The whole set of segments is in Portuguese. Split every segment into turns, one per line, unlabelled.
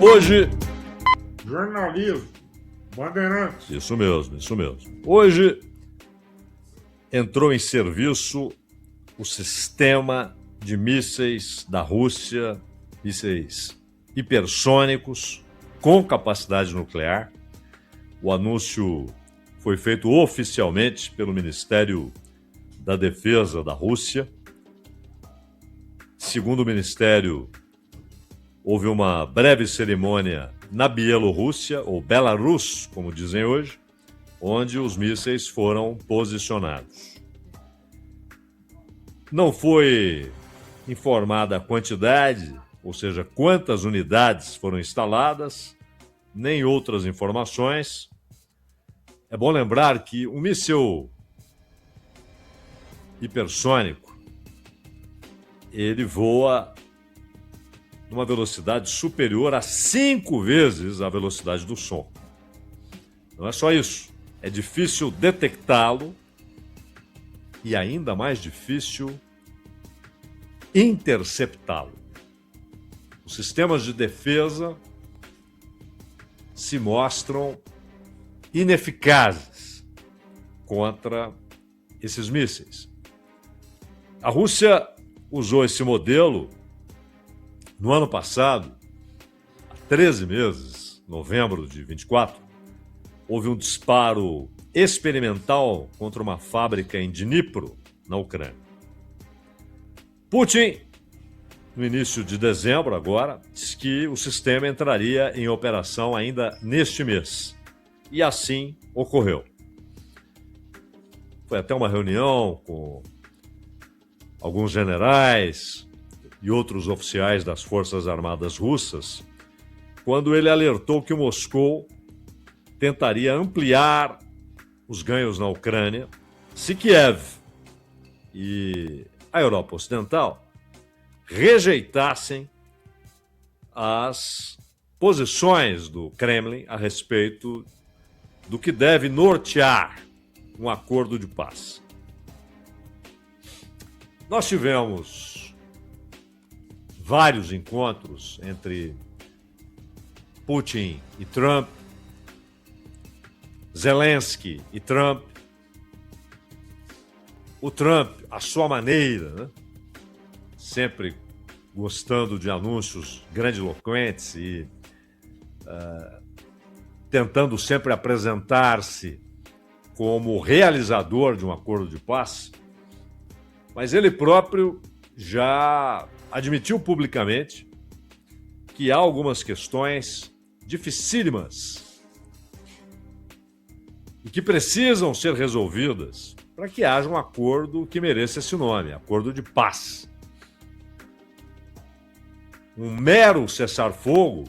Hoje...
Jornalismo. Bandeirantes.
Isso mesmo. Hoje entrou em serviço o sistema de mísseis da Rússia, mísseis hipersônicos com capacidade nuclear. O anúncio foi feito oficialmente pelo Ministério da Defesa da Rússia. Segundo o Ministério, houve uma breve cerimônia na Bielorrússia, ou Belarus, como dizem hoje, onde os mísseis foram posicionados. Não foi informada a quantidade, ou seja, quantas unidades foram instaladas, nem outras informações. É bom lembrar que um míssil hipersônico, ele voa numa velocidade superior a 5 vezes a velocidade do som. Não é só isso, é difícil detectá-lo e ainda mais difícil interceptá-lo. Os sistemas de defesa se mostram ineficazes contra esses mísseis. A Rússia usou esse modelo no ano passado, há 13 meses, novembro de 24, houve um disparo experimental contra uma fábrica em Dnipro, na Ucrânia. Putin, no início de dezembro agora, disse que o sistema entraria em operação ainda neste mês. E assim ocorreu. Foi até uma reunião com alguns generais e outros oficiais das Forças Armadas Russas, quando ele alertou que Moscou tentaria ampliar os ganhos na Ucrânia se Kiev e a Europa Ocidental rejeitassem as posições do Kremlin a respeito do que deve nortear um acordo de paz. Nós tivemos vários encontros entre Putin e Trump, Zelensky e Trump. O Trump, à sua maneira, né? Sempre gostando de anúncios grandiloquentes e tentando sempre apresentar-se como realizador de um acordo de paz, mas ele próprio já admitiu publicamente que há algumas questões dificílimas e que precisam ser resolvidas para que haja um acordo que mereça esse nome, acordo de paz. Um mero cessar-fogo,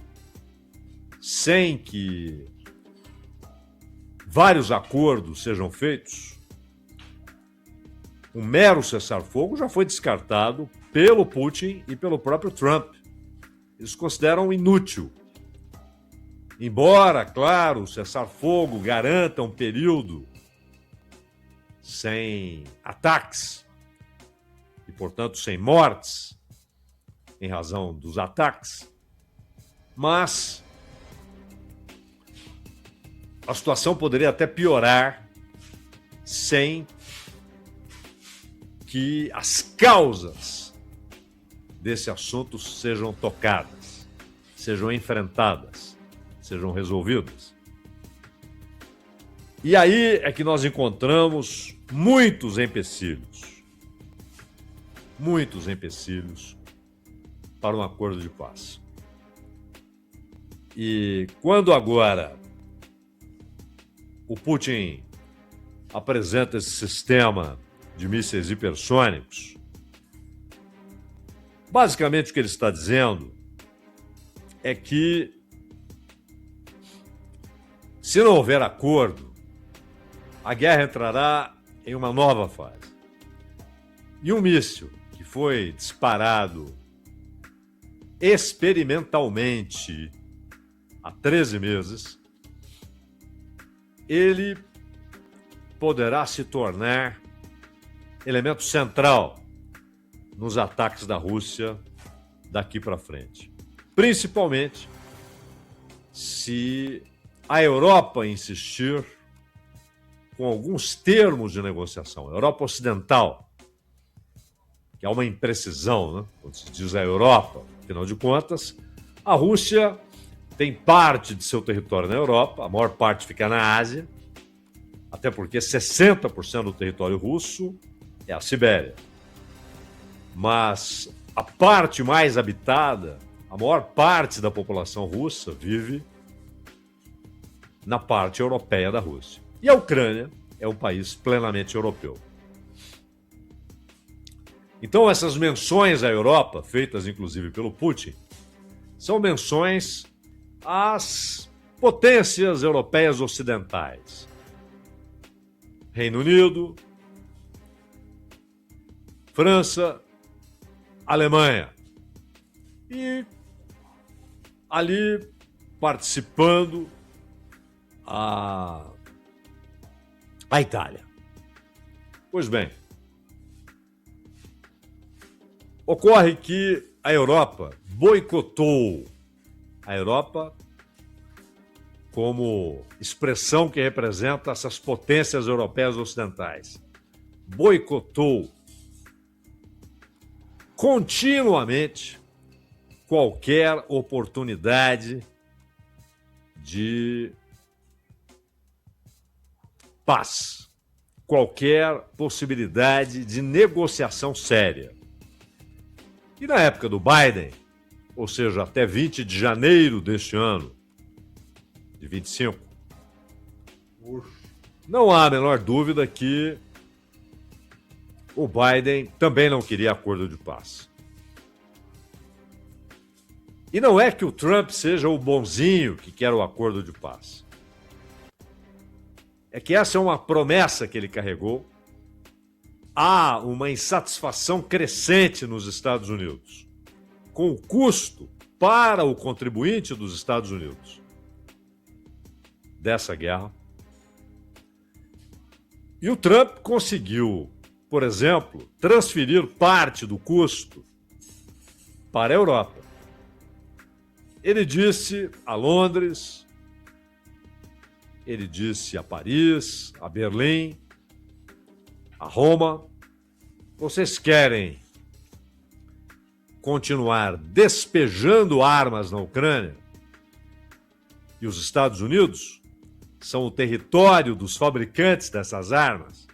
sem que vários acordos sejam feitos, um mero cessar-fogo já foi descartado pelo Putin e pelo próprio Trump. Eles consideram inútil. Embora, claro, o cessar-fogo garanta um período sem ataques e, portanto, sem mortes em razão dos ataques, mas a situação poderia até piorar sem que as causas desse assunto sejam tocadas, sejam enfrentadas, sejam resolvidas. E aí é que nós encontramos muitos empecilhos para um acordo de paz. E quando agora o Putin apresenta esse sistema de mísseis hipersônicos, basicamente o que ele está dizendo é que se não houver acordo, a guerra entrará em uma nova fase. E um míssil que foi disparado experimentalmente há 13 meses, ele poderá se tornar elemento central nos ataques da Rússia daqui para frente. Principalmente se a Europa insistir com alguns termos de negociação, a Europa Ocidental, que é uma imprecisão, né? Quando se diz a Europa, afinal de contas, a Rússia tem parte de seu território na Europa, a maior parte fica na Ásia, até porque 60% do território russo é a Sibéria. Mas a parte mais habitada, a maior parte da população russa vive na parte europeia da Rússia. E a Ucrânia é um país plenamente europeu. Então, essas menções à Europa, feitas inclusive pelo Putin, são menções às potências europeias ocidentais. Reino Unido, França, Alemanha. E ali participando a Itália. Pois bem, ocorre que a Europa boicotou a Europa como expressão que representa essas potências europeias ocidentais. Boicotou continuamente qualquer oportunidade de paz, qualquer possibilidade de negociação séria. E na época do Biden, ou seja, até 20 de janeiro deste ano, de 25, não há a menor dúvida que o Biden também não queria acordo de paz. E não é que o Trump seja o bonzinho que quer o acordo de paz. É que essa é uma promessa que ele carregou. Há uma insatisfação crescente nos Estados Unidos com o custo para o contribuinte dos Estados Unidos dessa guerra. E o Trump conseguiu, por exemplo, transferir parte do custo para a Europa. Ele disse a Londres, ele disse a Paris, a Berlim, a Roma: vocês querem continuar despejando armas na Ucrânia? E os Estados Unidos são o território dos fabricantes dessas armas?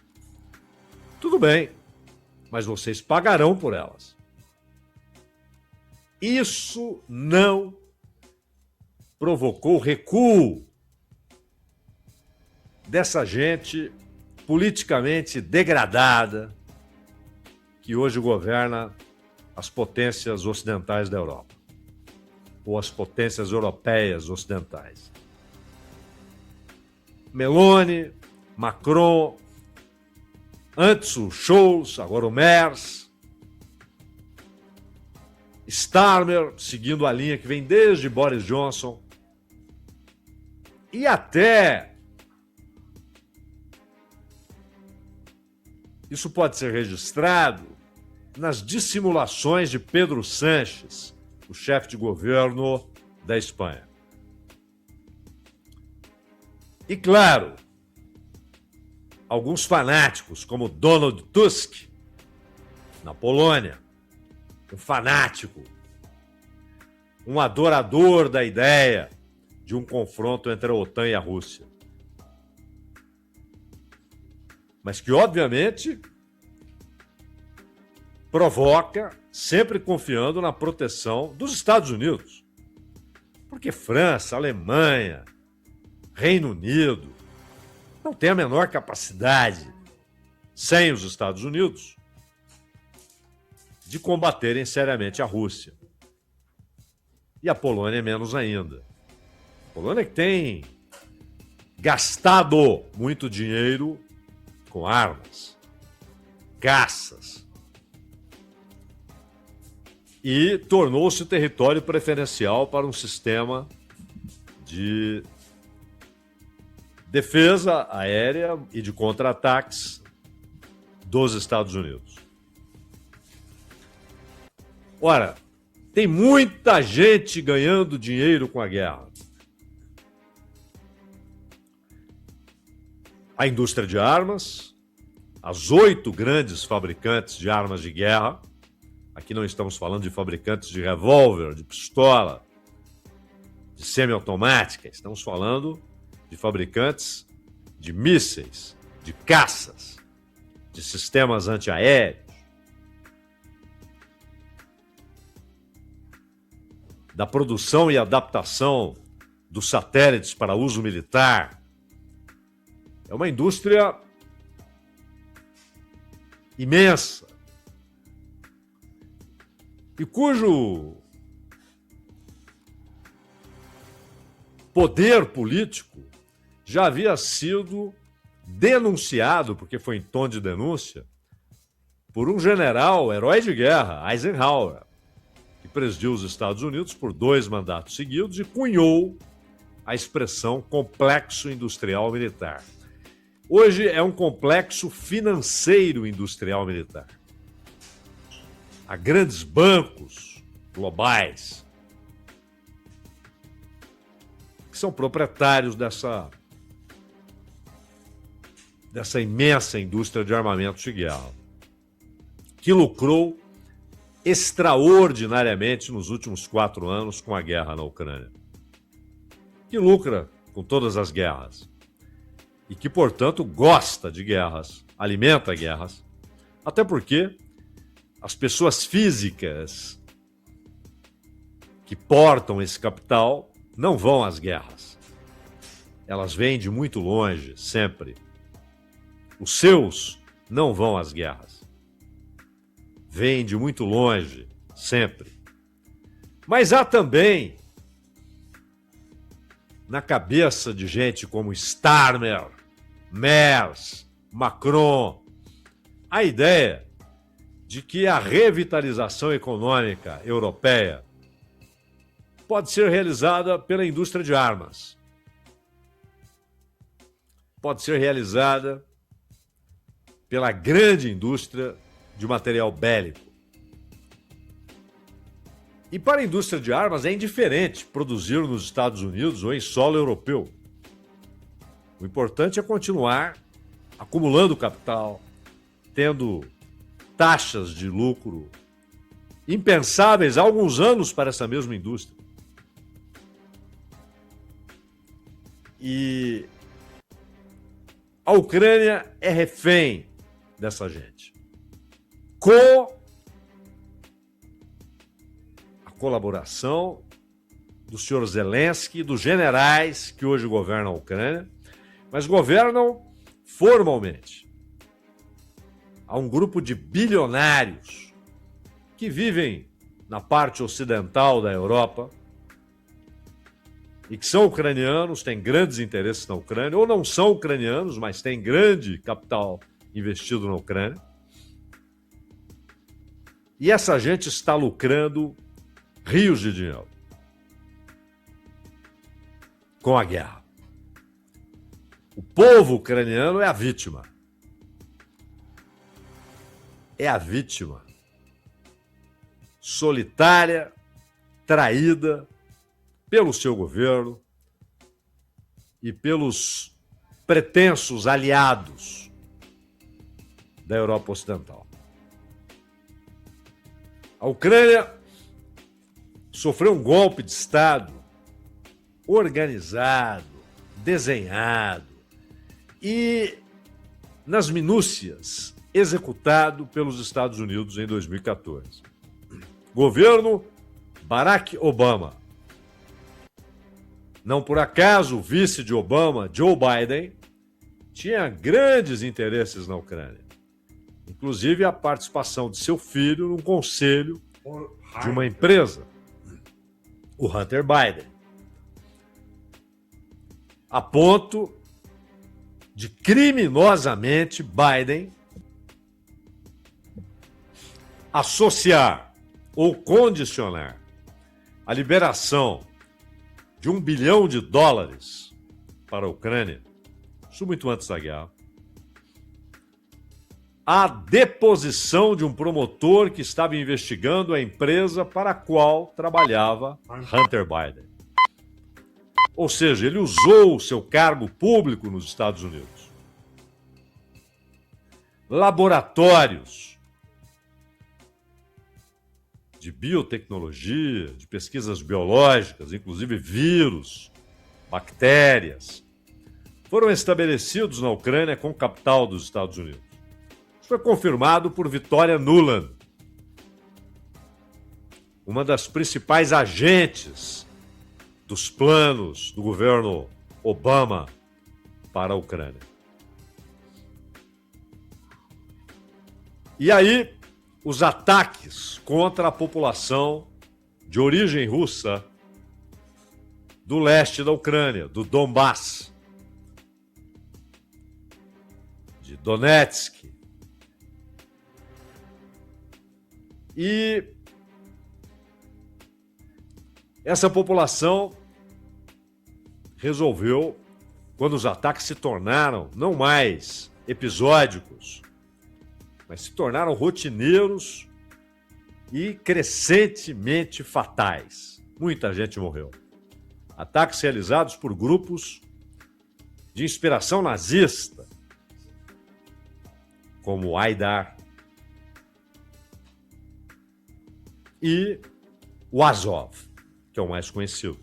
Tudo bem, mas vocês pagarão por elas. Isso não provocou recuo dessa gente politicamente degradada que hoje governa as potências ocidentais da Europa, ou as potências europeias ocidentais. Meloni, Macron, antes o Scholz, agora o Merz, Starmer, seguindo a linha que vem desde Boris Johnson, e até, isso pode ser registrado nas dissimulações de Pedro Sánchez, o chefe de governo da Espanha. E claro, alguns fanáticos, como Donald Tusk, na Polônia, um fanático, um adorador da ideia de um confronto entre a OTAN e a Rússia. Mas que, obviamente, provoca, sempre confiando na proteção dos Estados Unidos. Porque França, Alemanha, Reino Unido não tem a menor capacidade, sem os Estados Unidos, de combaterem seriamente a Rússia. E a Polônia menos ainda. A Polônia que tem gastado muito dinheiro com armas, caças, e tornou-se território preferencial para um sistema de defesa aérea e de contra-ataques dos Estados Unidos. Ora, tem muita gente ganhando dinheiro com a guerra. a indústria de armas, as 8 grandes fabricantes de armas de guerra. Aqui não estamos falando de fabricantes de revólver, de pistola, de semiautomática. Estamos falando de fabricantes de mísseis, de caças, de sistemas antiaéreos, da produção e adaptação dos satélites para uso militar. É uma indústria imensa e cujo poder político já havia sido denunciado, porque foi em tom de denúncia, por um general, herói de guerra, Eisenhower, que presidiu os Estados Unidos por 2 mandatos seguidos e cunhou a expressão complexo industrial militar. Hoje é um complexo financeiro industrial militar. Há grandes bancos globais que são proprietários dessa imensa indústria de armamentos de guerra, que lucrou extraordinariamente nos últimos 4 anos com a guerra na Ucrânia, que lucra com todas as guerras e que, portanto, gosta de guerras, alimenta guerras, até porque as pessoas físicas que portam esse capital não vão às guerras. Elas vêm de muito longe, sempre. Os seus não vão às guerras. Vêm de muito longe, sempre. Mas há também, na cabeça de gente como Starmer, Merz, Macron, a ideia de que a revitalização econômica europeia pode ser realizada pela indústria de armas. Pode ser realizada pela grande indústria de material bélico. E para a indústria de armas é indiferente produzir nos Estados Unidos ou em solo europeu. O importante é continuar acumulando capital, tendo taxas de lucro impensáveis há alguns anos para essa mesma indústria. E a Ucrânia é refém dessa gente. Com a colaboração do senhor Zelensky e dos generais que hoje governam a Ucrânia, mas governam formalmente. Há um grupo de bilionários que vivem na parte ocidental da Europa e que são ucranianos, têm grandes interesses na Ucrânia, ou não são ucranianos, mas têm grande capital investido na Ucrânia. E essa gente está lucrando rios de dinheiro com a guerra. O povo ucraniano é a vítima. É a vítima solitária, traída pelo seu governo e pelos pretensos aliados da Europa Ocidental. A Ucrânia sofreu um golpe de Estado organizado, desenhado e, nas minúcias, executado pelos Estados Unidos em 2014. Governo Barack Obama. Não por acaso o vice de Obama, Joe Biden, tinha grandes interesses na Ucrânia. Inclusive a participação de seu filho num conselho de uma empresa, o Hunter Biden. A ponto de criminosamente Biden associar ou condicionar a liberação de $1 bilhão para a Ucrânia, isso muito antes da guerra, a deposição de um promotor que estava investigando a empresa para a qual trabalhava Hunter Biden. Ou seja, ele usou o seu cargo público nos Estados Unidos laboratórios de biotecnologia, de pesquisas biológicas, inclusive vírus, bactérias, foram estabelecidos na Ucrânia com capital dos Estados Unidos. Isso foi confirmado por Victoria Nuland, uma das principais agentes dos planos do governo Obama para a Ucrânia. E aí, os ataques contra a população de origem russa do leste da Ucrânia, do Donbass, de Donetsk. E essa população resolveu, quando os ataques se tornaram não mais episódicos, mas se tornaram rotineiros e crescentemente fatais. Muita gente morreu. Ataques realizados por grupos de inspiração nazista, como o Aidar e o Azov, que é o mais conhecido.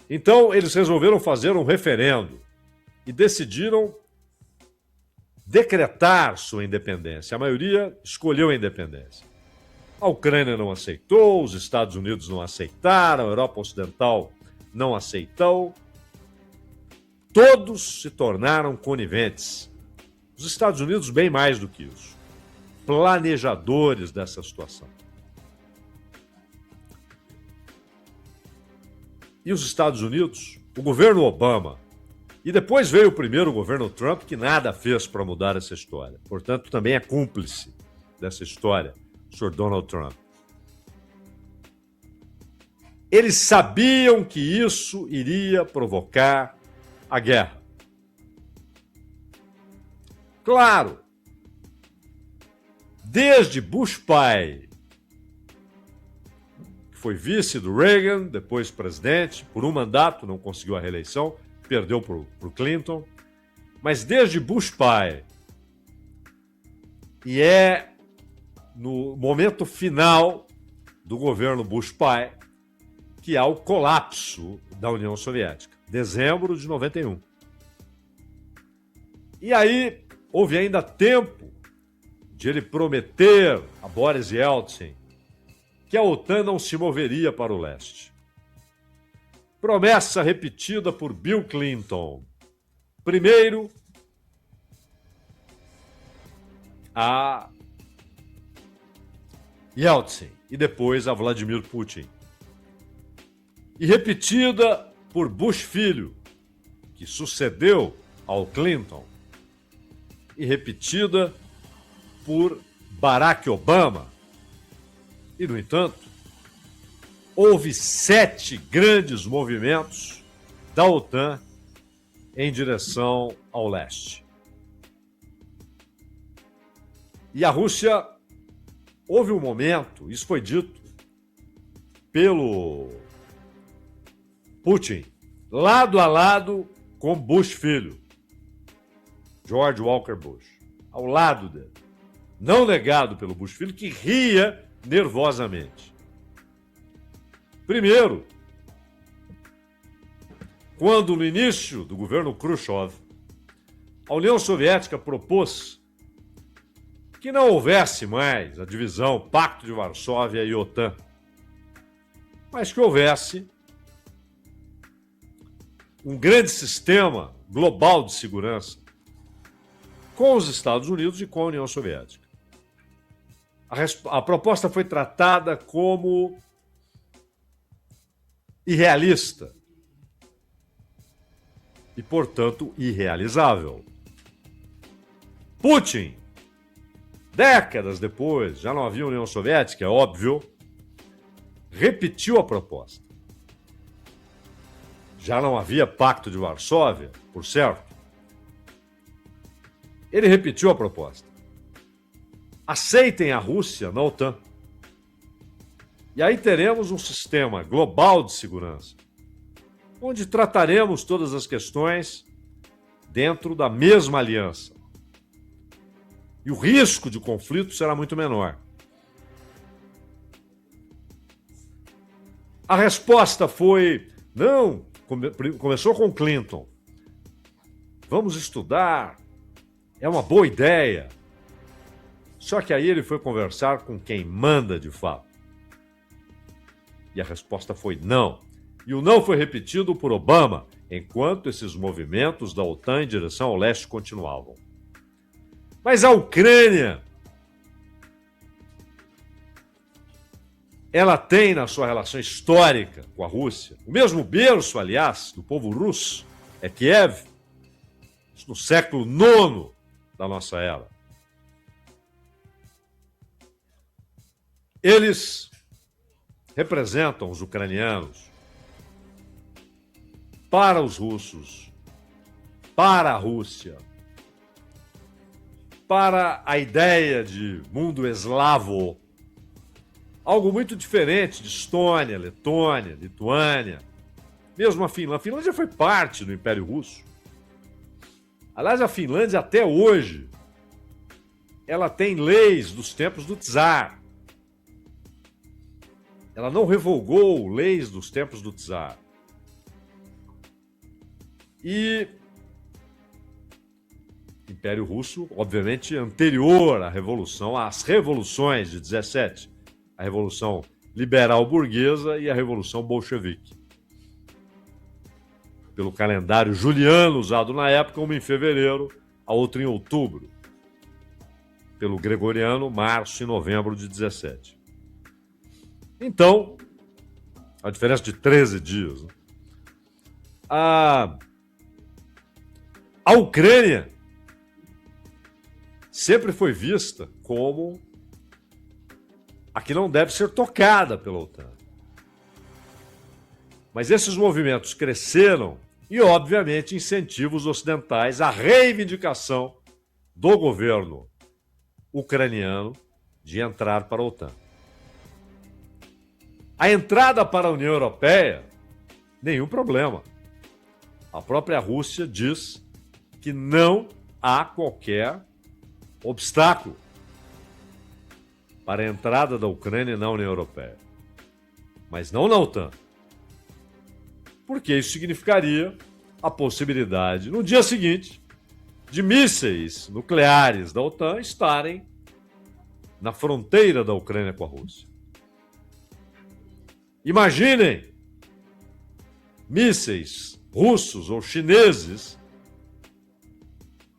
Então, eles resolveram fazer um referendo e decidiram decretar sua independência. A maioria escolheu a independência. A Ucrânia não aceitou, os Estados Unidos não aceitaram, a Europa Ocidental não aceitou. Todos se tornaram coniventes. Os Estados Unidos, bem mais do que isso. Planejadores dessa situação. E os Estados Unidos, o governo Obama, e depois veio o primeiro governo Trump, que nada fez para mudar essa história. Portanto, também é cúmplice dessa história, o Sr. Donald Trump. Eles sabiam que isso iria provocar a guerra. Claro, desde Bush pai, que foi vice do Reagan, depois presidente, por um mandato, não conseguiu a reeleição, perdeu para o Clinton, mas desde Bush pai, e é no momento final do governo Bush pai que há o colapso da União Soviética, dezembro de 91. E aí houve ainda tempo de ele prometer a Boris Yeltsin que a OTAN não se moveria para o leste. Promessa repetida por Bill Clinton. Primeiro, a Yeltsin e depois a Vladimir Putin. E repetida por Bush filho, que sucedeu ao Clinton. E repetida por Barack Obama. E, no entanto, houve 7 grandes movimentos da OTAN em direção ao leste. E a Rússia, houve um momento, isso foi dito pelo Putin, lado a lado com Bush filho, George Walker Bush, ao lado dele, não negado pelo Bush filho, que ria nervosamente. Primeiro, quando no início do governo Khrushchev, a União Soviética propôs que não houvesse mais a divisão Pacto de Varsóvia e OTAN, mas que houvesse um grande sistema global de segurança com os Estados Unidos e com a União Soviética. A proposta foi tratada como irrealista e, portanto, irrealizável. Putin, décadas depois, já não havia União Soviética, é óbvio, repetiu a proposta. Já não havia Pacto de Varsóvia, por certo. Ele repetiu a proposta. Aceitem a Rússia na OTAN. E aí teremos um sistema global de segurança, onde trataremos todas as questões dentro da mesma aliança. E o risco de conflito será muito menor. A resposta foi, não, começou com Clinton. Vamos estudar, é uma boa ideia. Só que aí ele foi conversar com quem manda de fato. E a resposta foi não. E o não foi repetido por Obama, enquanto esses movimentos da OTAN em direção ao leste continuavam. Mas a Ucrânia, ela tem na sua relação histórica com a Rússia, o mesmo berço, aliás, do povo russo, é Kiev, no século IX da nossa era. Eles representam os ucranianos para os russos, para a Rússia, para a ideia de mundo eslavo, algo muito diferente de Estônia, Letônia, Lituânia, mesmo a Finlândia. A Finlândia foi parte do Império Russo. Aliás, a Finlândia até hoje, ela tem leis dos tempos do Tsar. Ela não revogou leis dos tempos do Tsar. E o Império Russo, obviamente, anterior à Revolução, às revoluções de 17, a Revolução Liberal Burguesa e a Revolução Bolchevique. Pelo calendário juliano usado na época, uma em fevereiro, a outra em outubro. Pelo gregoriano, março e novembro de 17. Então, a diferença de 13 dias. Né? A Ucrânia sempre foi vista como a que não deve ser tocada pela OTAN. Mas esses movimentos cresceram e, obviamente, incentivam os ocidentais à reivindicação do governo ucraniano de entrar para a OTAN. A entrada para a União Europeia, nenhum problema. A própria Rússia diz que não há qualquer obstáculo para a entrada da Ucrânia na União Europeia. Mas não na OTAN. Porque isso significaria a possibilidade, no dia seguinte, de mísseis nucleares da OTAN estarem na fronteira da Ucrânia com a Rússia. Imaginem mísseis russos ou chineses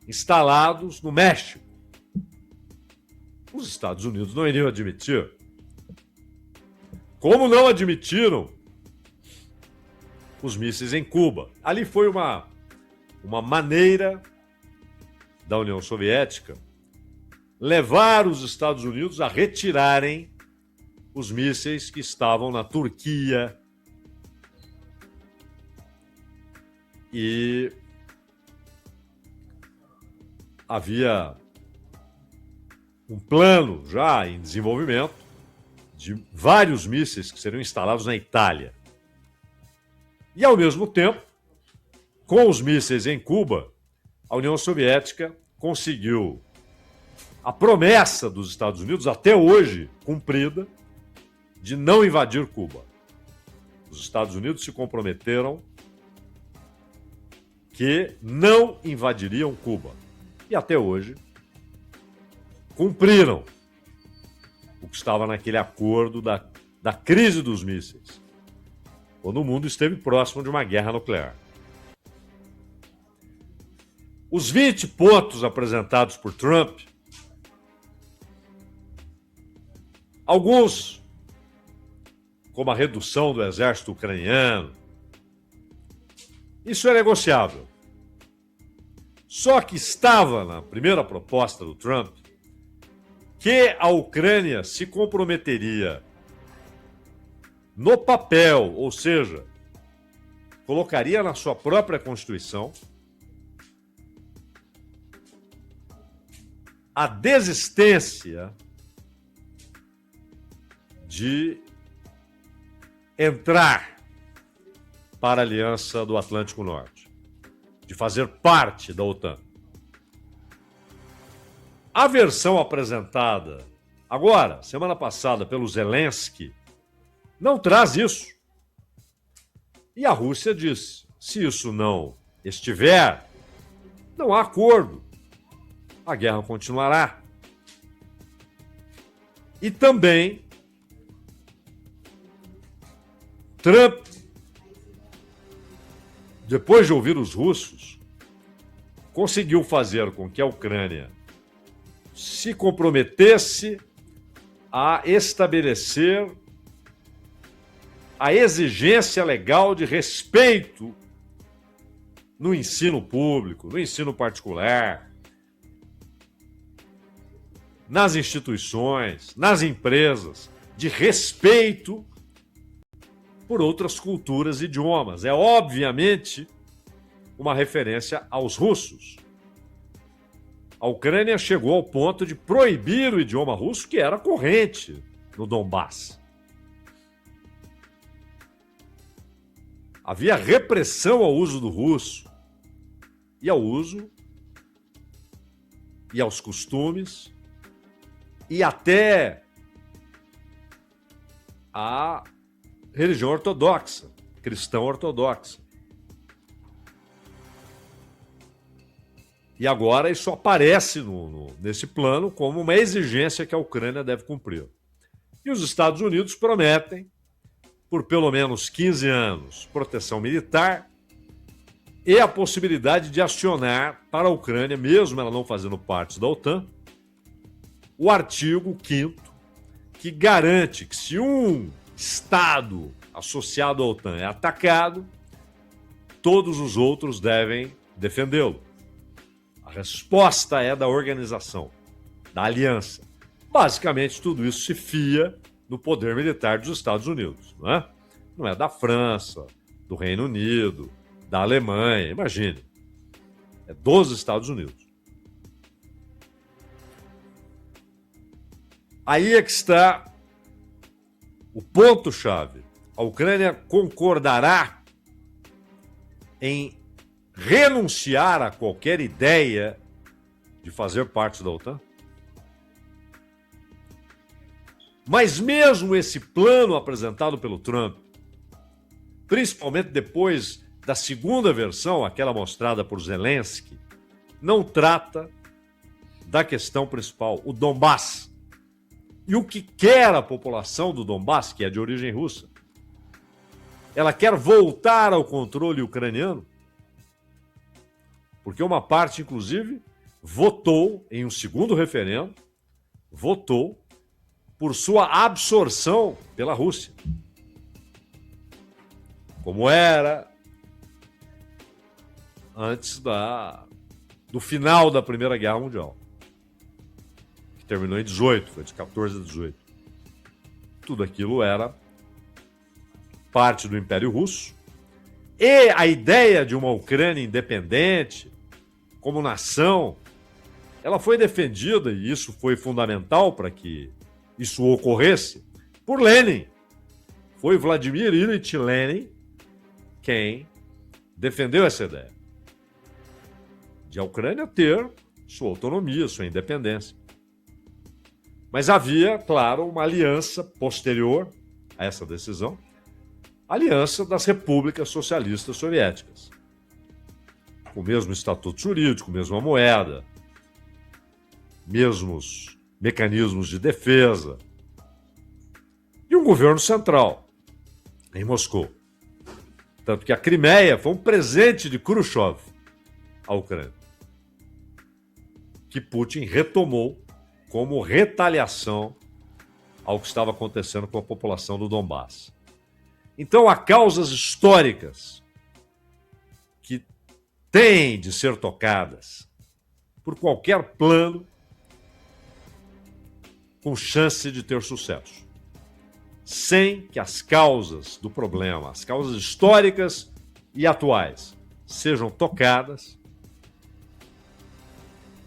instalados no México. Os Estados Unidos não iriam admitir. Como não admitiram os mísseis em Cuba? Ali foi uma maneira da União Soviética levar os Estados Unidos a retirarem os mísseis que estavam na Turquia e havia um plano já em desenvolvimento de vários mísseis que seriam instalados na Itália. E, ao mesmo tempo, com os mísseis em Cuba, a União Soviética conseguiu a promessa dos Estados Unidos, até hoje cumprida, de não invadir Cuba. Os Estados Unidos se comprometeram que não invadiriam Cuba. E até hoje cumpriram o que estava naquele acordo da crise dos mísseis, quando o mundo esteve próximo de uma guerra nuclear. Os 20 pontos apresentados por Trump, alguns, como a redução do exército ucraniano, isso é negociável. Só que estava na primeira proposta do Trump que a Ucrânia se comprometeria no papel, ou seja, colocaria na sua própria Constituição a desistência de entrar para a Aliança do Atlântico Norte. de fazer parte da OTAN. A versão apresentada agora, semana passada, pelo Zelensky, não traz isso. E a Rússia diz: se isso não estiver, não há acordo. A guerra continuará. E também Trump, depois de ouvir os russos, conseguiu fazer com que a Ucrânia se comprometesse a estabelecer a exigência legal de respeito no ensino público, no ensino particular, nas instituições, nas empresas, de respeito por outras culturas e idiomas. É obviamente uma referência aos russos. A Ucrânia chegou ao ponto de proibir o idioma russo, que era corrente no Donbass. Havia repressão ao uso do russo e ao uso e aos costumes e até a religião ortodoxa, cristã ortodoxa. E agora isso aparece nesse plano como uma exigência que a Ucrânia deve cumprir. E os Estados Unidos prometem, por pelo menos 15 anos, proteção militar e a possibilidade de acionar para a Ucrânia, mesmo ela não fazendo parte da OTAN, o artigo 5º, que garante que se um Estado associado à OTAN é atacado, todos os outros devem defendê-lo. A resposta é da organização, da aliança. Basicamente, tudo isso se fia no poder militar dos Estados Unidos. Não é da França, do Reino Unido, da Alemanha, imagine. É dos Estados Unidos. Aí é que está o ponto-chave. A Ucrânia concordará em renunciar a qualquer ideia de fazer parte da OTAN? Mas mesmo esse plano apresentado pelo Trump, principalmente depois da segunda versão, aquela mostrada por Zelensky, não trata da questão principal, o Donbass. E o que quer a população do Donbass, que é de origem russa? Ela quer voltar ao controle ucraniano? Porque uma parte, inclusive, votou em um segundo referendo, votou por sua absorção pela Rússia. Como era antes do final da Primeira Guerra Mundial, que terminou em 18, foi de 14 a 18. Tudo aquilo era parte do Império Russo. E a ideia de uma Ucrânia independente, como nação, ela foi defendida, e isso foi fundamental para que isso ocorresse, por Lenin. Foi Vladimir Ilyich Lenin quem defendeu essa ideia de a Ucrânia ter sua autonomia, sua independência. Mas havia, claro, uma aliança posterior a essa decisão, a aliança das repúblicas socialistas soviéticas, com o mesmo estatuto jurídico, mesma moeda, mesmos mecanismos de defesa, e um governo central em Moscou. Tanto que a Crimeia foi um presente de Khrushchev à Ucrânia, que Putin retomou como retaliação ao que estava acontecendo com a população do Donbass. Então, há causas históricas que têm de ser tocadas por qualquer plano com chance de ter sucesso, sem que as causas do problema, as causas históricas e atuais, sejam tocadas,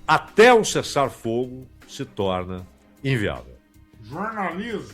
até um cessar-fogo se torna inviável.
Jornalismo